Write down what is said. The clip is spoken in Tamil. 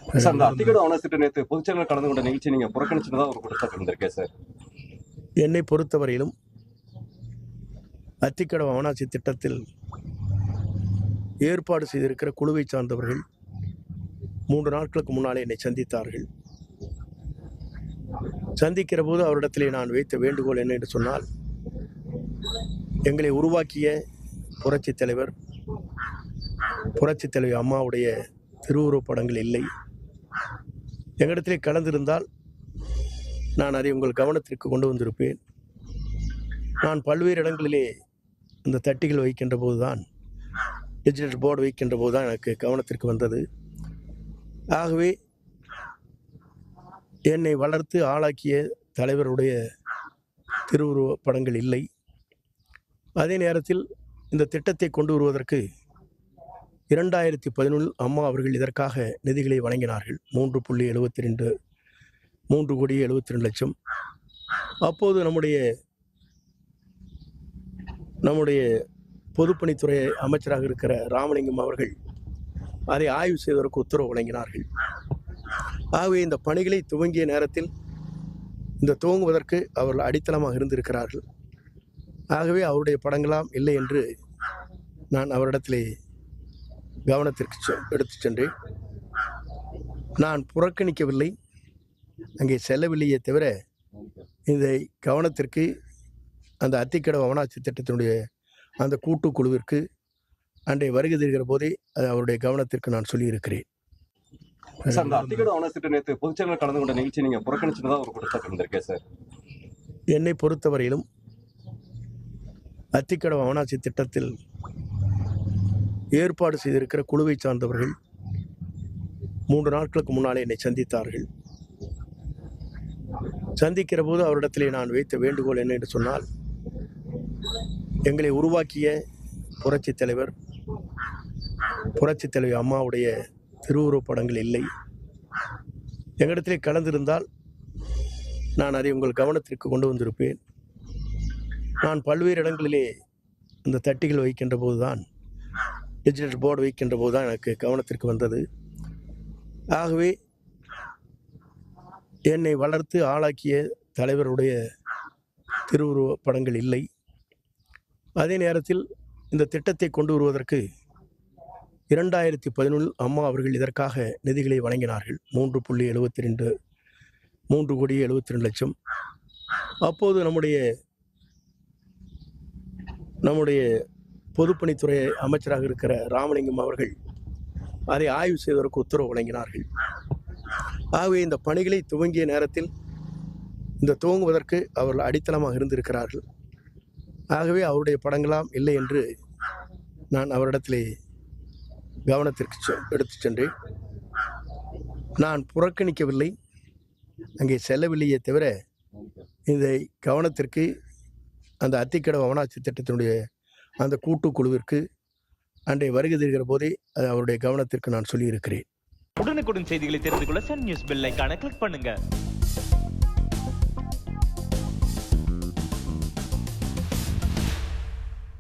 சார், அந்த அத்திக்கடவு ஆவணத்திட்ட நேற்று பொதுச்செயலாளர் கலந்து கொண்ட நிகழ்ச்சி நீங்க புறக்கணிச்சதா ஒரு குற்றச்சாட்டு இருந்திருக்கேன் சார். என்னை பொறுத்தவரையிலும் அத்திக்கடவு அவனாசி திட்டத்தில் ஏற்பாடு செய்திருக்கிற குழுவை சார்ந்தவர்கள் 3 நாட்களுக்கு முன்னாலே என்னை சந்தித்தார்கள். சந்திக்கிற போது அவரிடத்திலே நான் வைத்த வேண்டுகோள் என்ன என்று சொன்னால், எங்களை உருவாக்கிய புரட்சித் தலைவர் புரட்சித் தலைவி அம்மாவுடைய திருவுருவப் படங்கள் இல்லை. எங்களிடத்திலே கலந்திருந்தால் நான் அதை உங்கள் கவனத்திற்கு கொண்டு வந்திருப்பேன். நான் பல்வேறு இடங்களிலே இந்த தட்டிகள் வைக்கின்ற போதுதான், டிஜிட்டல் போர்டு வைக்கின்ற போது தான் எனக்கு கவனத்திற்கு வந்தது. ஆகவே என்னை வளர்த்து ஆளாக்கிய தலைவருடைய திருவுருவ படங்கள் இல்லை. அதே நேரத்தில் இந்த திட்டத்தை கொண்டு வருவதற்கு 2011 அம்மா அவர்கள் இதற்காக நிதிகளை வழங்கினார்கள். 3,72 அப்போது நம்முடைய பொதுப்பணித்துறை அமைச்சராக இருக்கிற ராமலிங்கம் அவர்கள் அதை ஆய்வு செய்வதற்கு உத்தரவு வழங்கினார்கள். ஆகவே இந்த பணிகளை துவங்கிய நேரத்தில் இந்த துவங்குவதற்கு அவர்கள் அடித்தளமாக இருந்திருக்கிறார்கள். ஆகவே அவருடைய படங்களாம் இல்லை என்று நான் அவரிடத்திலே கவனத்திற்கு எடுத்து சென்றேன். நான் புறக்கணிக்கவில்லை, அங்கே செல்லவில்லையே தவிர இதை கவனத்திற்கு அந்த அத்திக்கடவு அவனாசி திட்டத்தினுடைய அந்த கூட்டுக்குழுவிற்கு அன்றை வருகை தருகிற போதே அது அவருடைய கவனத்திற்கு நான் சொல்லியிருக்கிறேன். சார், அந்த அத்திக்கடவு ஆவணத்திட்ட நேற்று பொதுச்செயலாளர் கலந்து கொண்ட நிகழ்ச்சி நீங்க புறக்கணிச்சதா ஒரு குற்றச்சாட்டு இருந்திருக்கேன் சார். என்னை பொறுத்தவரையிலும் அத்திக்கடவு அவனாசி திட்டத்தில் ஏற்பாடு செய்திருக்கிற குழுவை சார்ந்தவர்கள் 3 நாட்களுக்கு முன்னாலே என்னை சந்தித்தார்கள். சந்திக்கிற போது அவரிடத்திலே நான் வைத்த வேண்டுகோள் என்ன என்று சொன்னால், எங்களை உருவாக்கிய புரட்சித் தலைவர் புரட்சித் தலைவி அம்மாவுடைய திருவுருவப் படங்கள் இல்லை. எங்களிடத்திலே கலந்திருந்தால் நான் அதை உங்கள் கவனத்திற்கு கொண்டு வந்திருப்பேன். நான் பல்வேறு இடங்களிலே இந்த தட்டிகள் வைக்கின்ற போதுதான், டிஜிட்டல் போர்டு வைக்கின்ற போது தான் எனக்கு கவனத்திற்கு வந்தது. ஆகவே என்னை வளர்த்து ஆளாக்கிய தலைவருடைய திருவுருவ படங்கள் இல்லை. அதே நேரத்தில் இந்த திட்டத்தை கொண்டு வருவதற்கு 2011 அம்மா அவர்கள் இதற்காக நிதிகளை வழங்கினார்கள். 3,72 அப்போது நம்முடைய பொதுப்பணித்துறை அமைச்சராக இருக்கிற ராமலிங்கம் அவர்கள் அதை ஆய்வு செய்வதற்கு உத்தரவு வழங்கினார்கள். ஆகவே இந்த பணிகளை துவங்கிய நேரத்தில் இந்த துவங்குவதற்கு அவர்கள் அடித்தளமாக இருந்திருக்கிறார்கள். ஆகவே அவருடைய படங்களாம் இல்லை என்று நான் அவரிடத்திலே கவனத்திற்கு எடுத்து சென்றேன். நான் புறக்கணிக்கவில்லை, அங்கே செல்லவில்லையே தவிர இதை கவனத்திற்கு அந்த அத்திக்கடவு அவனாசி திட்டத்தினுடைய அந்த கூட்டுக்குழுவிற்கு அன்றை வருகை தருகிற போதே அது அவருடைய கவனத்திற்கு நான் சொல்லியிருக்கிறேன். உடனுக்குடன் செய்திகளை தெரிந்து கொள்ள சன் நியூஸ் பெல் ஐகானை கிளிக் பண்ணுங்க.